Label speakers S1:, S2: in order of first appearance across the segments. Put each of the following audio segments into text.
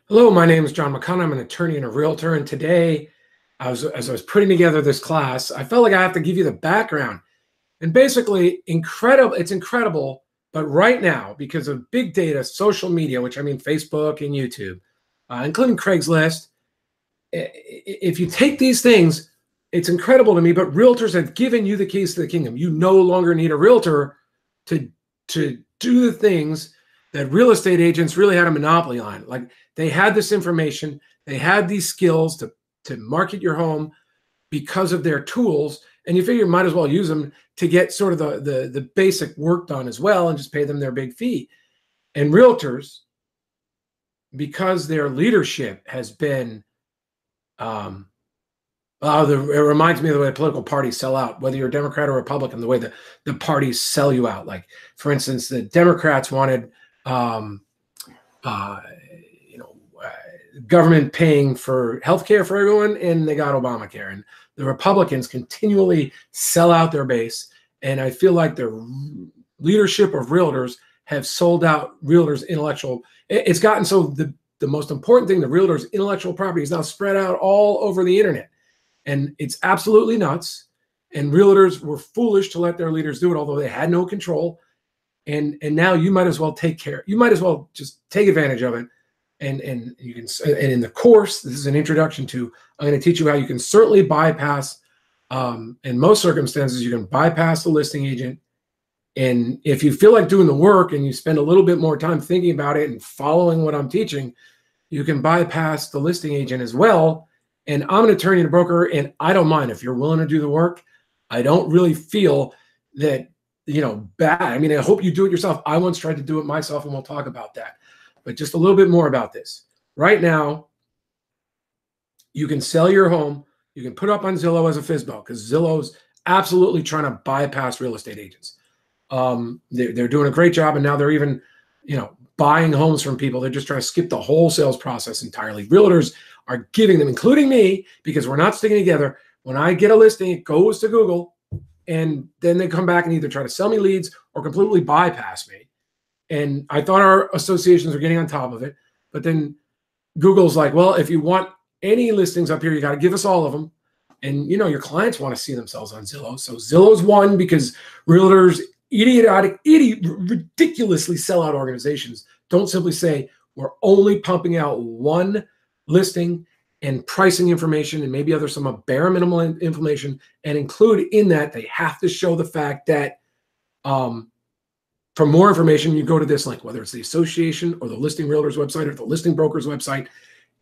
S1: Hello, my name is John McConnell. I'm an attorney and a realtor. And today, as I was putting together this class, I felt like I have to give you the background. And basically, it's incredible. But right now, because of big data, social media, which I mean Facebook and YouTube, including Craigslist, if you take these things, it's incredible to me. But realtors have given you the keys to the kingdom. You no longer need a realtor to do the things that real estate agents really had a monopoly on. Like they had this information, they had these skills to market your home because of their tools, and you figure you might as well use them to get sort of the basic work done as well and just pay them their big fee. And realtors, because their leadership has been it reminds me of the way political parties sell out, whether you're a Democrat or Republican, the way the parties sell you out. Like, for instance, the Democrats wanted, government paying for healthcare for everyone, and they got Obamacare. And the Republicans continually sell out their base. And I feel like the leadership of realtors have sold out realtors' intellectual. It's gotten so the most important thing, the realtors' intellectual property is now spread out all over the internet. And it's absolutely nuts. And realtors were foolish to let their leaders do it, although they had no control. And now you might as well take care. You might as well just take advantage of it. And you can. And in the course, this is an introduction to. I'm going to teach you how you can certainly bypass. In most circumstances, you can bypass the listing agent. And if you feel like doing the work and you spend a little bit more time thinking about it and following what I'm teaching, you can bypass the listing agent as well. And I'm an attorney and a broker, and I don't mind if you're willing to do the work. I don't really feel that, bad. I mean, I hope you do it yourself. I once tried to do it myself, and we'll talk about that. But just a little bit more about this. Right now, you can sell your home. You can put up on Zillow as a FSBO, because Zillow's absolutely trying to bypass real estate agents. They're doing a great job, and now they're even, buying homes from people. They're just trying to skip the whole sales process entirely. Realtors are giving them, including me, because we're not sticking together. When I get a listing, it goes to Google, and then they come back and either try to sell me leads or completely bypass me. And I thought our associations were getting on top of it. But then Google's like, well, if you want any listings up here, you got to give us all of them. And, your clients want to see themselves on Zillow. So Zillow's won because realtors, ridiculously sellout organizations don't simply say, we're only pumping out one listing and pricing information and maybe some bare minimal information, and include in that they have to show the fact that for more information, you go to this link, whether it's the association or the listing realtor's website or the listing broker's website.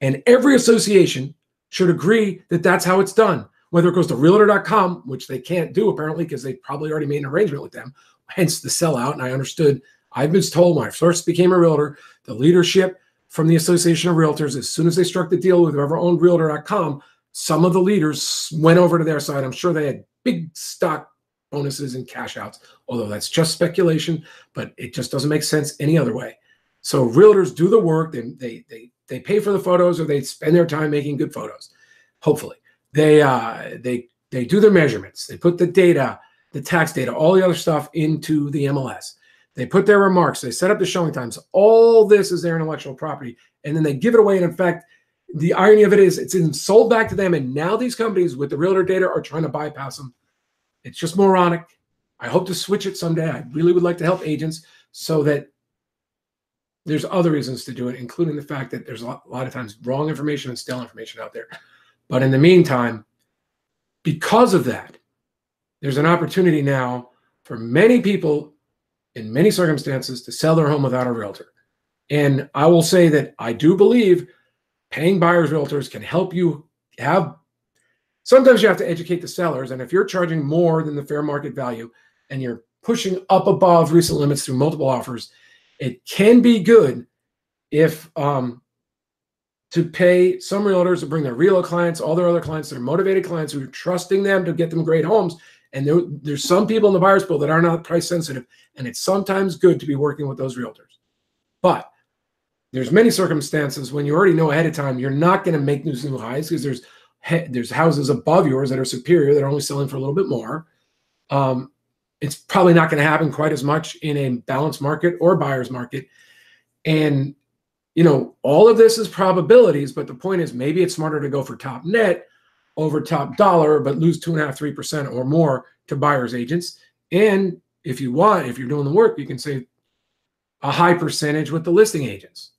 S1: And every association should agree that that's how it's done. Whether it goes to realtor.com, which they can't do apparently because they probably already made an arrangement with them, hence the sellout. And I understood, I've been told when I first became a realtor, the leadership from the Association of Realtors, as soon as they struck the deal with whoever owned realtor.com, some of the leaders went over to their side. I'm sure they had big stock bonuses and cash outs, although that's just speculation, but it just doesn't make sense any other way. So realtors do the work. They pay for the photos, or they spend their time making good photos. Hopefully they do their measurements. They put the data, the tax data, all the other stuff into the MLS. They put their remarks. They set up the showing times. All this is their intellectual property, and then they give it away. And in fact, the irony of it is it's sold back to them. And now these companies with the realtor data are trying to bypass them. It's just moronic. I hope to switch it someday. I really would like to help agents so that there's other reasons to do it, including the fact that there's a lot of times wrong information and stale information out there. But in the meantime, because of that, there's an opportunity now for many people in many circumstances to sell their home without a realtor. And I will say that I do believe paying buyers realtors can help you have. Sometimes you have to educate the sellers. And if you're charging more than the fair market value and you're pushing up above recent limits through multiple offers, it can be good if to pay some realtors to bring their real clients, all their other clients, their motivated clients who are trusting them to get them great homes. And there's some people in the buyer's pool that are not price sensitive. And it's sometimes good to be working with those realtors. But there's many circumstances when you already know ahead of time you're not going to make new highs, because there's houses above yours that are superior that are only selling for a little bit more. It's probably not going to happen quite as much in a balanced market or buyer's market. And all of this is probabilities, but the point is maybe it's smarter to go for top net over top dollar, but lose 2.5%, 3% or more to buyer's agents. And if you're doing the work, you can save a high percentage with the listing agents.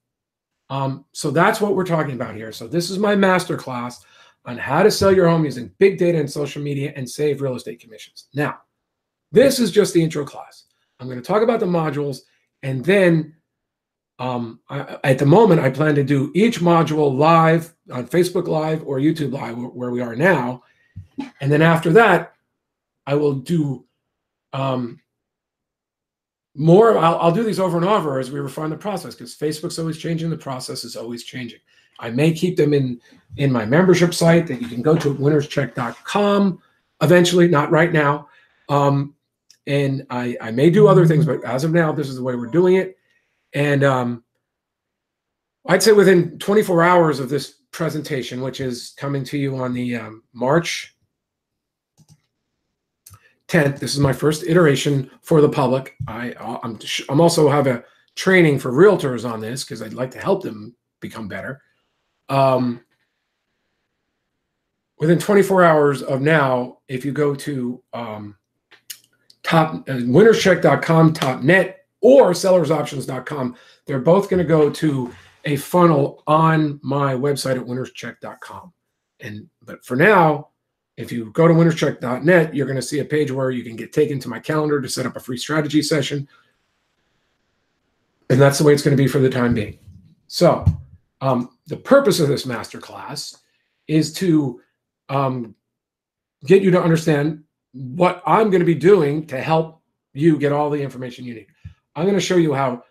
S1: So that's what we're talking about here. So this is my masterclass on how to sell your home using big data and social media and save real estate commissions. Now, this is just the intro class. I'm going to talk about the modules, and then at the moment, I plan to do each module live on Facebook Live or YouTube Live, where we are now. And then after that, I will do more. I'll do these over and over as we refine the process, because Facebook's always changing. The process is always changing. I may keep them in my membership site that you can go to at winnerscheck.com eventually, not right now. And I may do other things, but as of now, this is the way we're doing it. And I'd say within 24 hours of this presentation, which is coming to you on the March 10th, this is my first iteration for the public. I'm also have a training for realtors on this, because I'd like to help them become better. Within 24 hours of now, if you go to winnerscheck.com, .net, or sellersoptions.com, they're both going to go to a funnel on my website at winnerscheck.com. But for now, if you go to winnerscheck.net, you're going to see a page where you can get taken to my calendar to set up a free strategy session. And that's the way it's going to be for the time being. So the purpose of this masterclass is to get you to understand what I'm going to be doing to help you get all the information you need. I'm going to show you how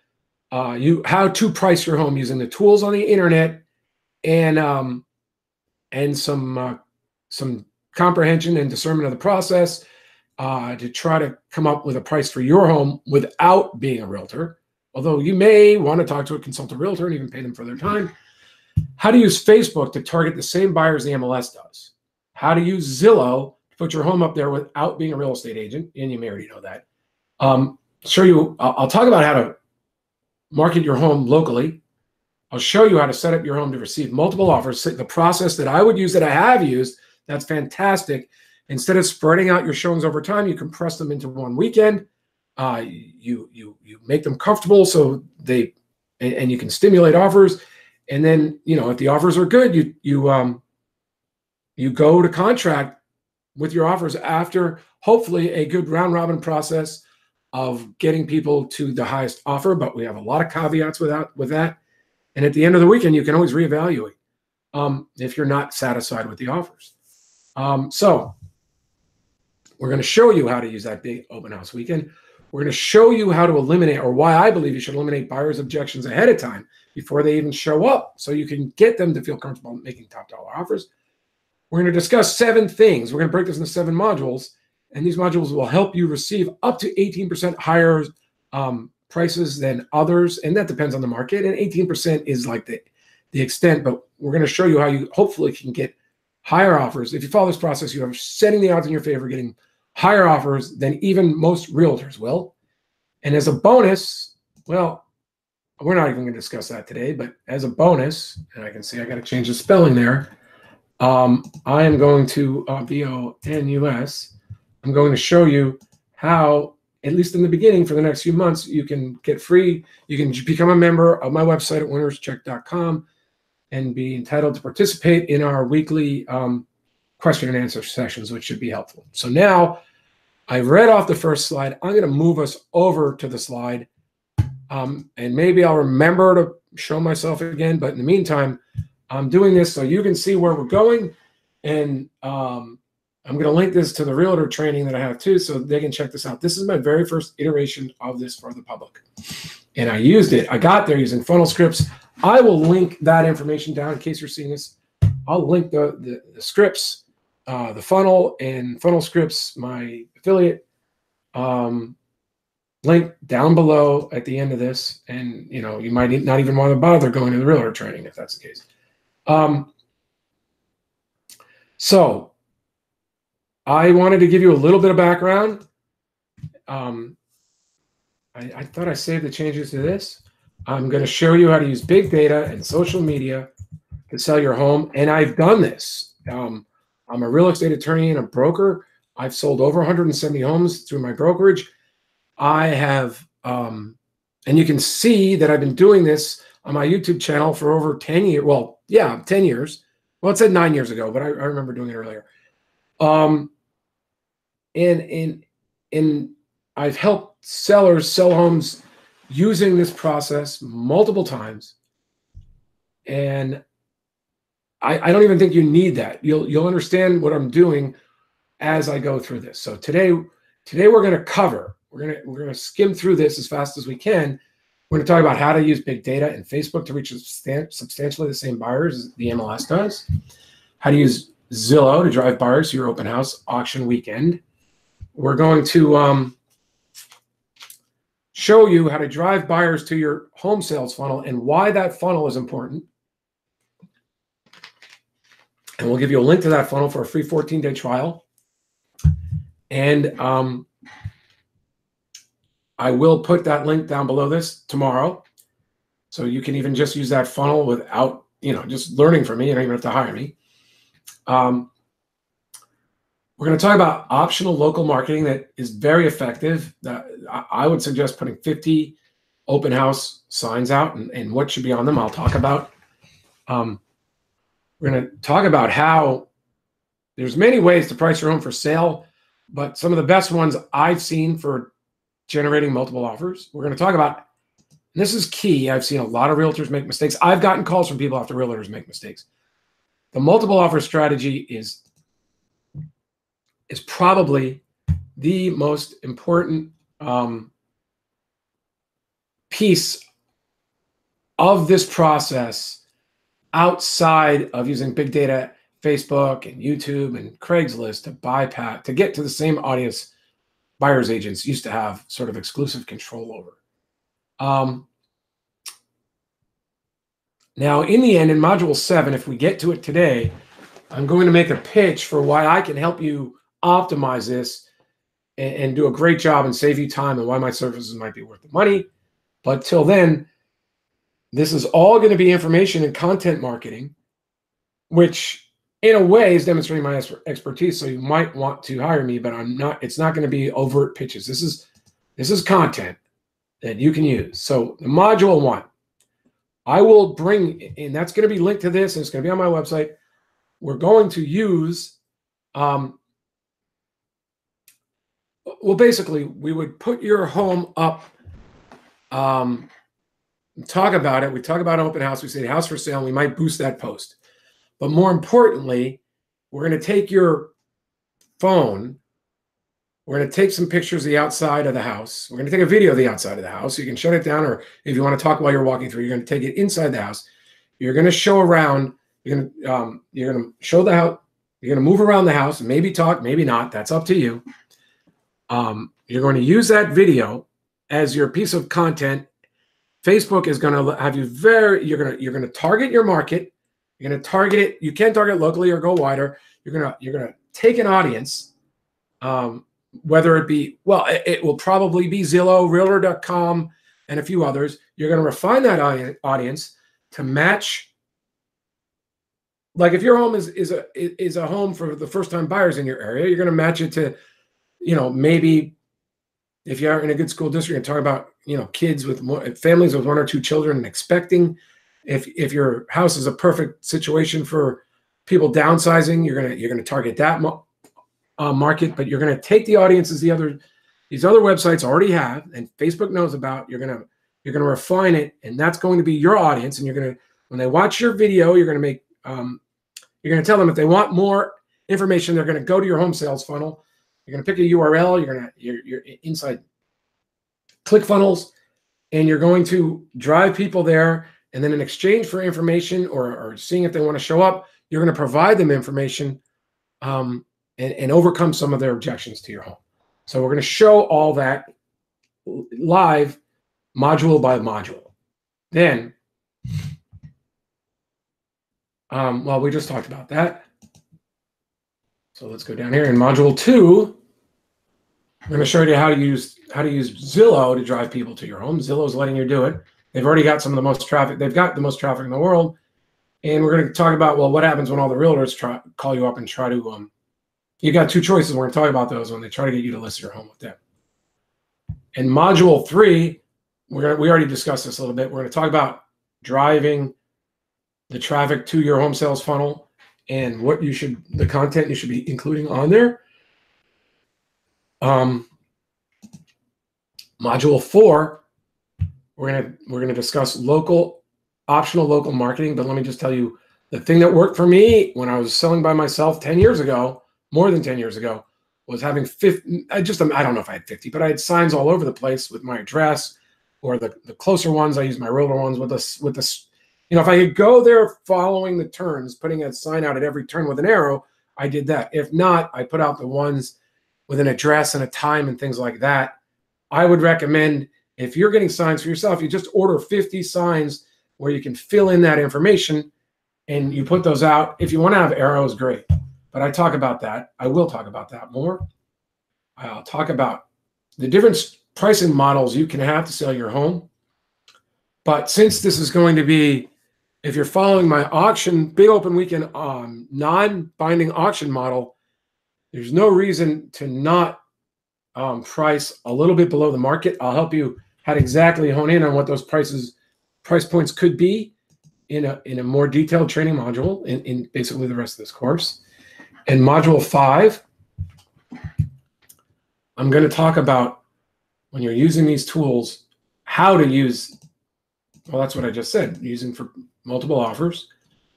S1: to price your home using the tools on the internet and some comprehension and discernment of the process to try to come up with a price for your home without being a realtor. Although you may want to talk to a consultant realtor and even pay them for their time. How to use Facebook to target the same buyers the MLS does. How to use Zillow to put your home up there without being a real estate agent, and you may already know that. I'll talk about how to market your home locally. I'll show you how to set up your home to receive multiple offers. The process that I would use, that I have used, that's fantastic. Instead of spreading out your showings over time, you compress them into one weekend. You make them comfortable and you can stimulate offers. And then, if the offers are good, you go to contract with your offers after hopefully a good round robin process of getting people to the highest offer. But we have a lot of caveats with that. And at the end of the weekend, you can always reevaluate if you're not satisfied with the offers. So we're going to show you how to use that big open house weekend. We're going to show you how to eliminate, or why I believe you should eliminate buyers' objections ahead of time before they even show up, so you can get them to feel comfortable making top dollar offers. We're going to discuss 7 things. We're going to break this into 7 modules, and these modules will help you receive up to 18% higher prices than others, and that depends on the market. And 18% is like the extent, but we're going to show you how you hopefully can get higher offers. If you follow this process, you are setting the odds in your favor, getting higher offers than even most realtors will. And as a bonus, well, we're not even going to discuss that today, but as a bonus, and I can see I got to change the spelling there. I am going to VONUS. I'm going to show you how, at least in the beginning for the next few months, you can get free. You can become a member of my website at winnerscheck.com and be entitled to participate in our weekly question and answer sessions, which should be helpful. So now I've read off the first slide. I'm going to move us over to the slide. And maybe I'll remember to show myself again. But in the meantime, I'm doing this so you can see where we're going. And I'm going to link this to the realtor training that I have too, so they can check this out. This is my very first iteration of this for the public. And I used it. I got there using funnel scripts. I will link that information down in case you're seeing this. I'll link the scripts, the funnel and funnel scripts, my affiliate link down below at the end of this. And, you might not even want to bother going to the realtor training if that's the case. So I wanted to give you a little bit of background. I thought I saved the changes to this. I'm going to show you how to use big data and social media to sell your home. And I've done this. I'm a real estate attorney and a broker. I've sold over 170 homes through my brokerage. I have, and you can see that I've been doing this on my YouTube channel for over 10 years. Well, yeah, 10 years. Well, it said 9 years ago, but I remember doing it earlier. And I've helped sellers sell homes using this process multiple times. And I don't even think you need that. You'll understand what I'm doing as I go through this. So today we're going to cover. We're going to skim through this as fast as we can. We're going to talk about how to use big data and Facebook to reach substantially the same buyers as the MLS does. How to use Zillow to drive buyers to your open house auction weekend. We're going to show you how to drive buyers to your home sales funnel and why that funnel is important. And we'll give you a link to that funnel for a free 14-day trial. And I will put that link down below this tomorrow. So you can even just use that funnel without, just learning from me. You don't even have to hire me. We're going to talk about optional local marketing that is very effective. I would suggest putting 50 open house signs out and what should be on them. I'll talk about. We're going to talk about how there's many ways to price your home for sale, but some of the best ones I've seen for generating multiple offers. We're going to talk about, and this is key. I've seen a lot of realtors make mistakes. I've gotten calls from people after realtors make mistakes. The multiple offer strategy is probably the most important piece of this process outside of using big data, Facebook and YouTube and Craigslist to get to the same audience buyers agents used to have sort of exclusive control over. Now, in the end, in Module 7, if we get to it today, I'm going to make a pitch for why I can help you optimize this and do a great job and save you time and why my services might be worth the money. But till then, this is all going to be information and content marketing, which in a way is demonstrating my expertise. So you might want to hire me, but it's not going to be overt pitches. This is content that you can use. So the Module 1, I will bring, and that's going to be linked to this, and it's going to be on my website. We're going to use, well, basically, we would put your home up, talk about it. We talk about open house. We say house for sale. And we might boost that post. But more importantly, we're going to take your phone. We're going to take some pictures of the outside of the house. We're going to take a video of the outside of the house. You can shut it down, or if you want to talk while you're walking through, you're going to take it inside the house. You're going to show around. You're going to show the house. You're going to move around the house, maybe talk, maybe not. That's up to you. You're going to use that video as your piece of content. Facebook is going to have you you're going to target your market. You're going to target it. You can target locally or go wider. You're going to take an audience, whether it be, well, it will probably be Zillow, Realtor.com, and a few others. You're going to refine that audience to match. Like if your home is a home for the first time buyers in your area, you're going to match it to, maybe if you're in a good school district and talk about, kids with families with 1 or 2 children and expecting. If your house is a perfect situation for people downsizing, you're gonna target that market. But you're gonna take the audiences these other websites already have and Facebook knows about. You're gonna refine it, and that's going to be your audience. And when they watch your video, you're gonna tell them if they want more information, they're gonna go to your home sales funnel. You're gonna pick a URL. You're inside ClickFunnels, and you're going to drive people there. And then in exchange for information or seeing if they want to show up, you're going to provide them information and overcome some of their objections to your home. So we're going to show all that live, module by module. Then, well, we just talked about that. So let's go down here in module 2. I'm going to show you how to use Zillow to drive people to your home. Zillow is letting you do it. They've already got some of the most traffic. They've got the most traffic in the world. And we're going to talk about, well, what happens when all the realtors call you up and try to, you got two choices. We're going to talk about those when they try to get you to list your home with them. And module 3, we already discussed this a little bit. We're going to talk about driving the traffic to your home sales funnel and what the content you should be including on there. Module 4, we're gonna discuss optional local marketing. But let me just tell you, the thing that worked for me when I was selling by myself 10 years ago, more than 10 years ago, was having 50. I don't know if I had 50, but I had signs all over the place with my address, or the closer ones. I use my realtor ones with this. If I could go there following the turns, putting a sign out at every turn with an arrow, I did that. If not, I put out the ones with an address and a time and things like that. I would recommend, if you're getting signs for yourself, you just order 50 signs where you can fill in that information and you put those out. If you want to have arrows, great. But I talk about that. I will talk about that more. I'll talk about the different pricing models you can have to sell your home. But since this is going to be, if you're following my auction, big open weekend non-binding auction model, there's no reason to not price a little bit below the market. I'll help you how to exactly hone in on what those price points could be in a more detailed training module in basically the rest of this course. In module 5, I'm going to talk about, when you're using these tools, how to use, well, that's what I just said, using for multiple offers.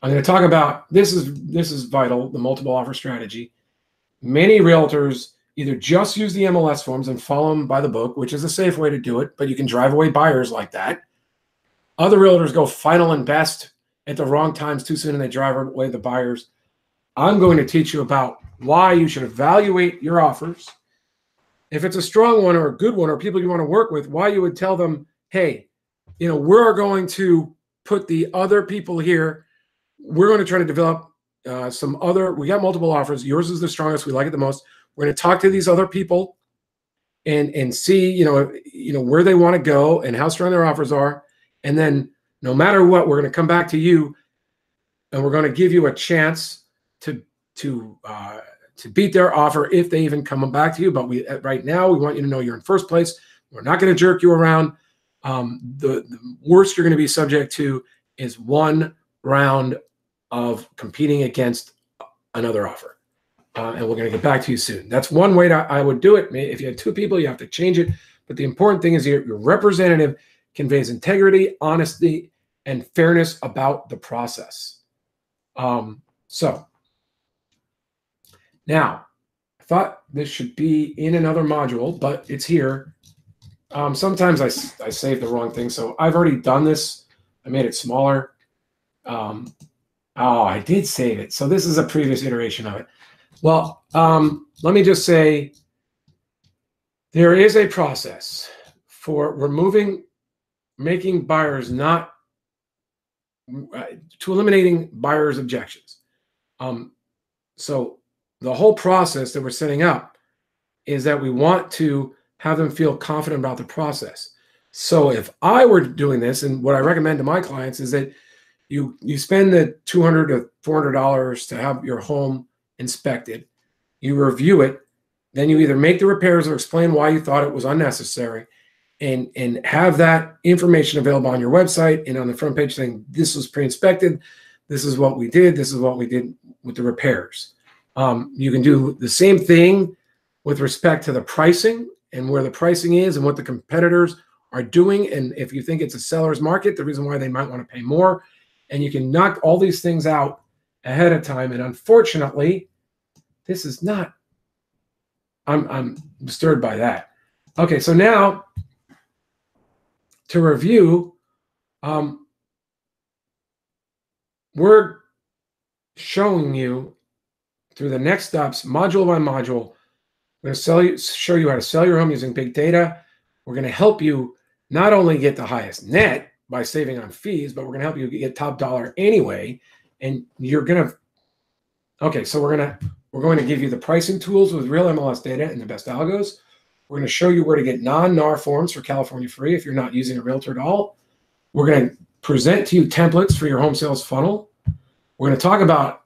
S1: I'm going to talk about, this is vital, the multiple offer strategy. Many realtors either just use the MLS forms and follow them by the book, which is a safe way to do it, but you can drive away buyers like that. Other realtors go final and best at the wrong times too soon, and they drive away the buyers. I'm going to teach you about why you should evaluate your offers. If it's a strong one or a good one or people you want to work with, why you would tell them, hey, we're going to put the other people here. We're going to try to develop we got multiple offers. Yours is the strongest. We like it the most. We're going to talk to these other people and see, where they want to go and how strong their offers are. And then no matter what, we're going to come back to you and we're going to give you a chance to beat their offer if they even come back to you. But right now, we want you to know you're in first place. We're not going to jerk you around. The worst you're going to be subject to is one round of competing against another offer. And we're going to get back to you soon. That's one way I would do it. If you had 2 people, you have to change it. But the important thing is your representative conveys integrity, honesty, and fairness about the process. So now, I thought this should be in another module, but it's here. Sometimes I save the wrong thing. So I've already done this. I made it smaller. I did save it. So this is a previous iteration of it. Well, let me just say, there is a process for making buyers to eliminating buyers' objections. So the whole process that we're setting up is that we want to have them feel confident about the process. So if I were doing this, and what I recommend to my clients is that you spend the $200 to $400 to have your home inspected, you review it, then you either make the repairs or explain why you thought it was unnecessary, and have that information available on your website and on the front page saying, this was pre-inspected, this is what we did, this is what we did with the repairs. You can do the same thing with respect to the pricing and where the pricing is and what the competitors are doing. And if you think it's a seller's market, the reason why they might want to pay more. And you can knock all these things out ahead of time. And unfortunately, this is not, I'm disturbed by that. Okay, so now to review, we're showing you through the next steps, module by module. We're going to show you how to sell your home using big data. We're going to help you not only get the highest net by saving on fees, but we're going to help you get top dollar anyway. And you're going to, okay, so we're going to give you the pricing tools with real MLS data and the best algos. We're going to show you where to get non-NAR forms for California free if you're not using a realtor at all. We're going to present to you templates for your home sales funnel. We're going to talk about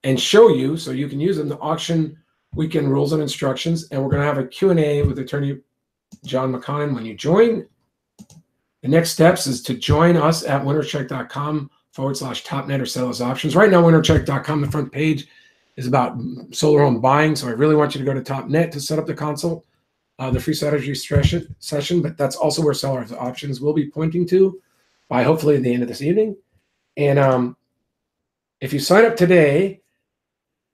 S1: and show you so you can use them the auction weekend rules and instructions. And we're going to have a Q&A with attorney John McConnon when you join. The next steps is to join us at winnercheck.com/topnet or sellers options. Right now, winnercheck.com, the front page is about solar home buying. So I really want you to go to TopNet to set up the consult, the free strategy session, but that's also where sellers options will be pointing to by hopefully the end of this evening. And if you sign up today,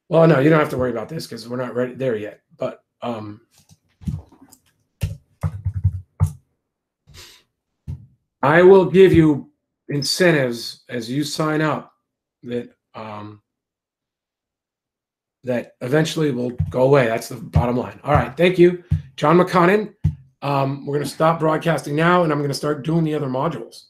S1: well, no, you don't have to worry about this because we're not ready there yet. But I will give you incentives as you sign up that eventually will go away. That's the bottom line. All right. Thank you, John McConnon. We're going to stop broadcasting now, and I'm going to start doing the other modules.